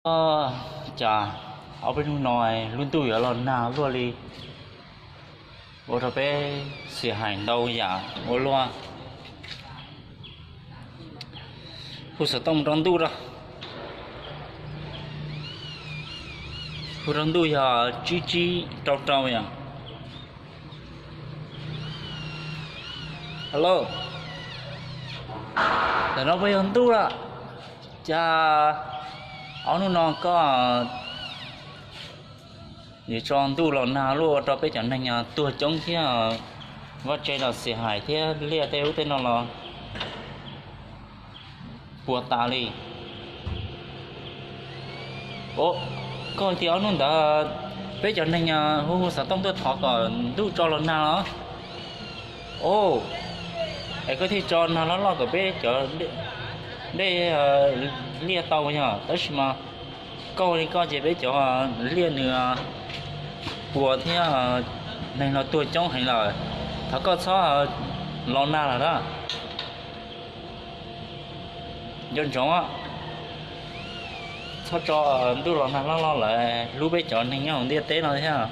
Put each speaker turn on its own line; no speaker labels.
Ờ, chà, ở bên ngoài luôn tuổi ở lần nào luôn đi, bố thằng bé xỉa hành đâu giả, bố loa, bố sợ tông trong tu ra, bố trong tu giờ chi trâu trâu vậy, alo, để nó bây giờ tu ra, chà, ở nó có để cho tu lần nào luôn, cho bé chẳng thành tua chống thế vắt chơi là xỉa hại thế lia teo thế nó là bùa tà đi. Ồ, coi thì nó đã bây giờ này hô sao tông tôi thọ còn đủ cho lần nào đó. Ồ, ấy có thể cho nó lo cái bé cho để lia tàu nhá, đó mà câu đi coi chỉ bé cho lia nữa bùa thế này nó tuổi trong hay là thọ có sao lo nào là đó, dân chó á. Sao cho đứa lo nào lo lại lúc bây giờ này nhau đi tế nó thế à.